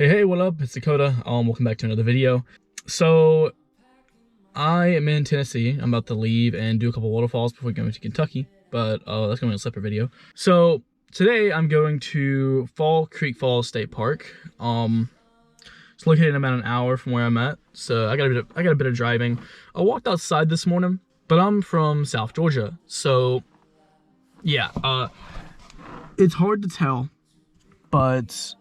Hey, what up? It's Dakota. Welcome back to another video. So, I am in Tennessee. I'm about to leave and do a couple waterfalls before going to Kentucky, but that's going to be a separate video. So, today I'm going to Fall Creek Falls State Park. It's located about an hour from where I'm at, so I got a bit of driving. I walked outside this morning, but I'm from South Georgia, so yeah, it's hard to tell, but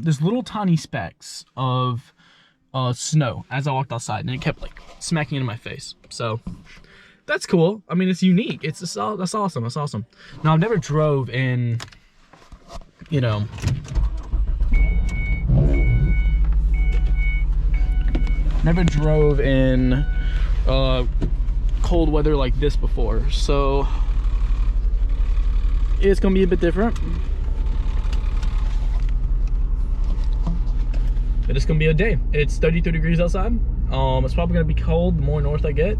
there's little tiny specks of snow as I walked outside, and it kept like smacking into my face. So that's cool. I mean, it's unique. That's awesome. That's awesome. Now I've never drove in, you know, cold weather like this before, so it's gonna be a bit different. But it's gonna be a day. It's 32 degrees outside. It's probably gonna be cold the more north I get.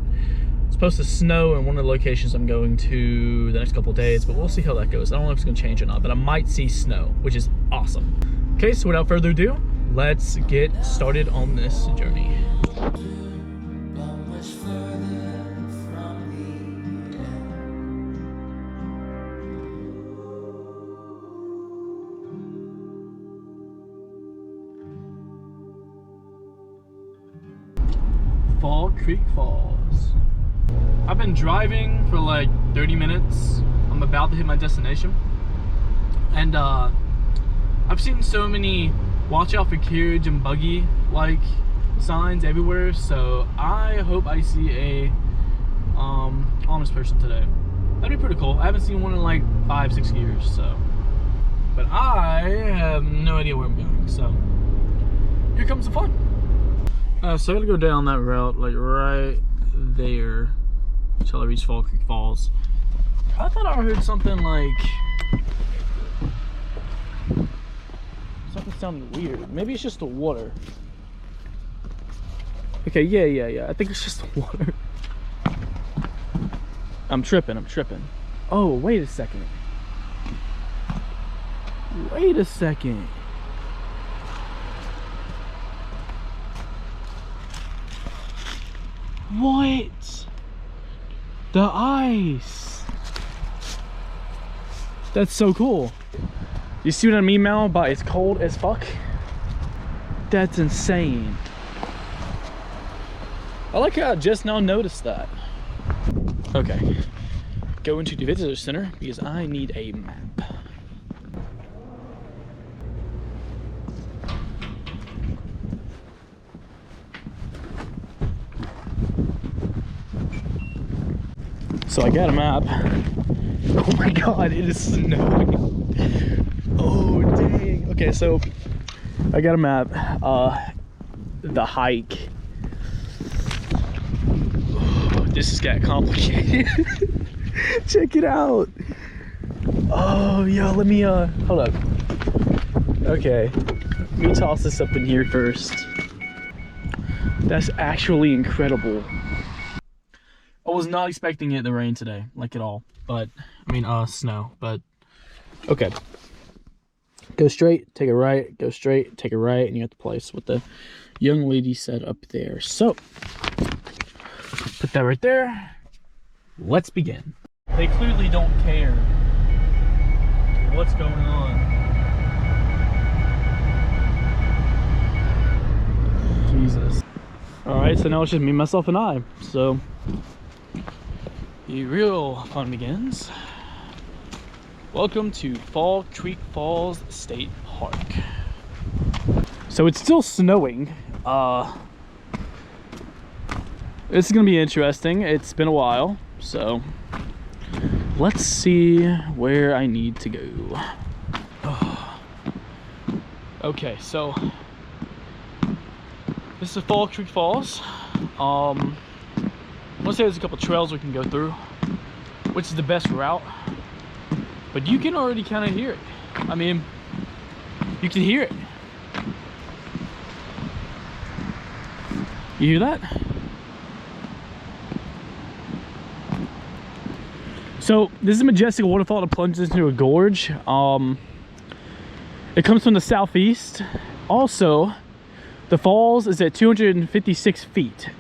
It's supposed to snow in one of the locations I'm going to the next couple of days, but we'll see how that goes. I don't know if it's gonna change or not, but I might see snow, which is awesome. Okay, so without further ado, let's get started on this journey. Fall Creek Falls. I've been driving for like 30 minutes. I'm about to hit my destination. And I've seen so many watch out for carriage and buggy like signs everywhere. So I hope I see a honest person today. That'd be pretty cool. I haven't seen one in like 5-6 years, so. But I have no idea where I'm going, so here comes the fun. So I gotta go down that route, like right there, until I reach Fall Creek Falls. I thought I heard something like, something sounded weird. Maybe it's just the water. Okay, yeah. I think it's just the water. I'm tripping. Oh, wait a second. What? The ice. That's so cool. You see what I mean now by it's cold as fuck? That's insane. I like how I just now noticed that. Okay. Go into the visitor center because I need a map. So I got a map. Oh my god, it is snowing. Oh dang. Okay, so I got a map. The hike. Oh, this has got complicated. Check it out. Oh yo, let me hold up. Okay. Let me toss this up in here first. That's actually incredible. I was not expecting it to rain today, like at all. But, I mean, snow, but, okay. Go straight, take a right, go straight, take a right, and you're at the place with the young lady said up there. So, put that right there. Let's begin. They clearly don't care what's going on. Jesus. Alright, so now it's just me, myself, and I. So the real fun begins. Welcome to Fall Creek Falls State Park. So it's still snowing. This is gonna be interesting. It's been a while, so let's see where I need to go. Okay, so this is Fall Creek Falls. I want to say there's a couple trails we can go through, which is the best route, but you can already kind of hear it. I mean, you can hear it. You hear that? So this is a majestic waterfall that plunges into a gorge. It comes from the southeast, Also, the falls is at 256 feet.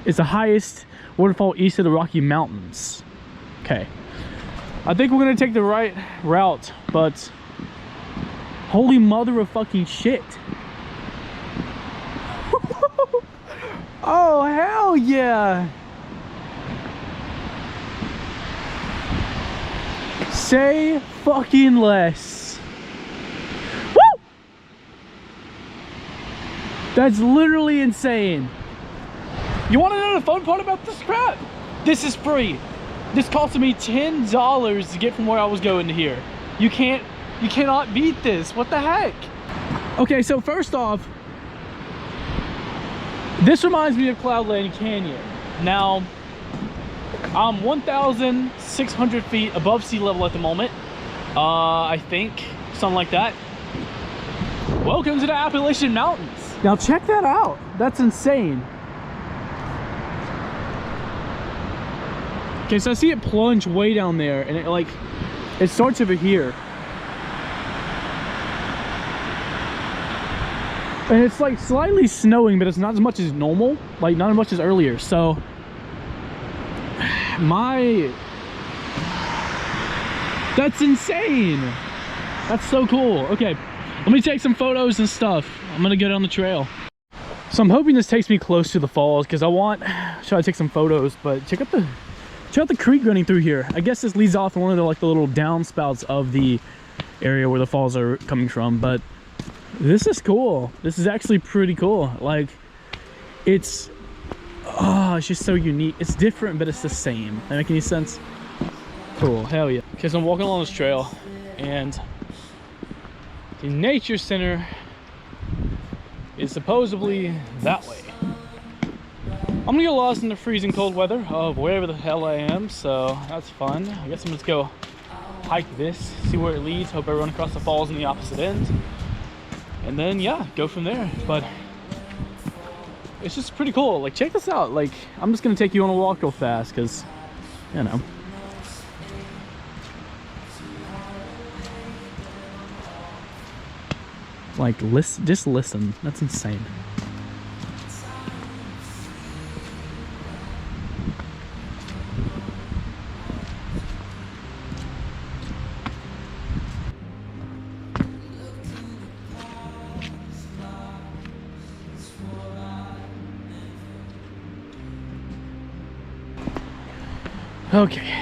It's the highest waterfall east of the Rocky Mountains. Okay. I think we're gonna take the right route, but holy mother of fucking shit. Oh, hell yeah. Say fucking less. Woo! That's literally insane. You wanna know the fun part about this crap? This is free. This costed me $10 to get from where I was going to here. You cannot beat this. What the heck? Okay, so first off, this reminds me of Cloudland Canyon. Now, I'm 1,600 feet above sea level at the moment. I think, something like that. Welcome to the Appalachian Mountains. Now check that out. That's insane. Okay, so I see it plunge way down there, and it starts over here. And it's like slightly snowing, but it's not as much as normal, like not as much as earlier. So that's insane. That's so cool. Okay, let me take some photos and stuff. I'm gonna go down the trail. So I'm hoping this takes me close to the falls, because I should take some photos, but check out the creek running through here. I guess this leads off in one of the little downspouts of the area where the falls are coming from, but this is cool. This is actually pretty cool. Like, it's just so unique. It's different, but it's the same. That make any sense? Cool, hell yeah. Okay, so I'm walking along this trail, and the nature center is supposedly that way. I'm gonna get lost in the freezing cold weather of wherever the hell I am, so that's fun. I guess I'm just go hike this, see where it leads. Hope I run across the falls on the opposite end, and then yeah, go from there. But it's just pretty cool. Like, check this out. Like, I'm just gonna take you on a walk real fast, because you know. Like, just listen. That's insane. Okay.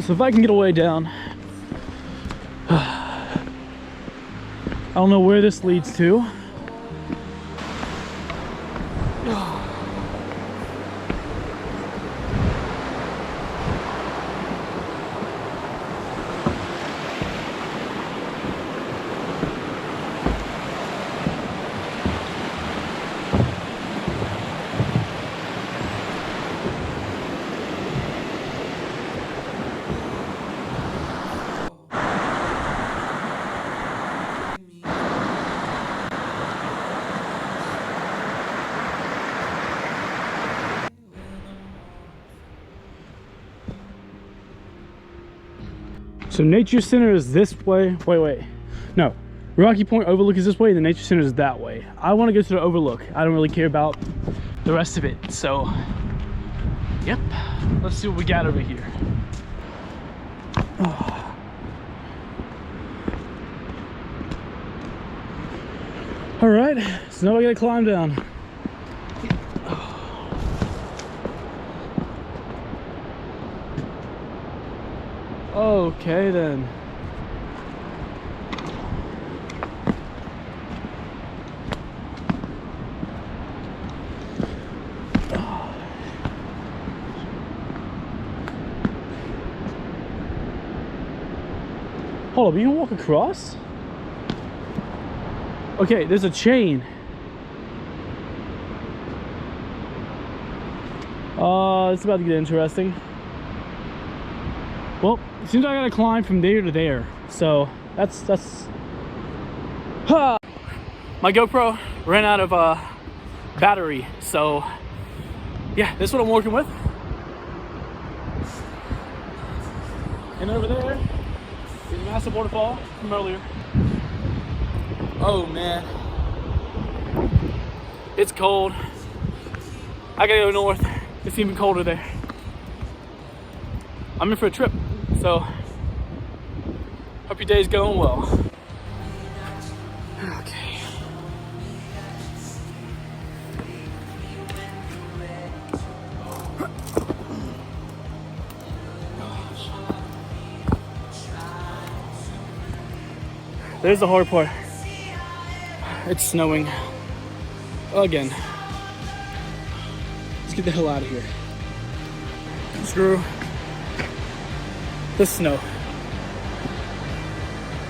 So if I can get away down, I don't know where this leads to. So Nature Center is this way. Wait. No. Rocky Point Overlook is this way, and the Nature Center is that way. I want to go to the Overlook. I don't really care about the rest of it. So, yep. Let's see what we got over here. Oh. All right. So now I gotta climb down. Okay then. Hold up, you can walk across? Okay, there's a chain. It's about to get interesting. Well, it seems like I gotta climb from there to there. So that's my GoPro ran out of battery. So yeah, this is what I'm working with. And over there is massive waterfall from earlier. Oh man, it's cold. I gotta go north. It's even colder there. I'm in for a trip, so hope your day's going well. Okay. There's the hard part. It's snowing again. Let's get the hell out of here. Screw the snow.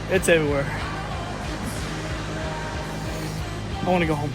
It's everywhere. I want to go home.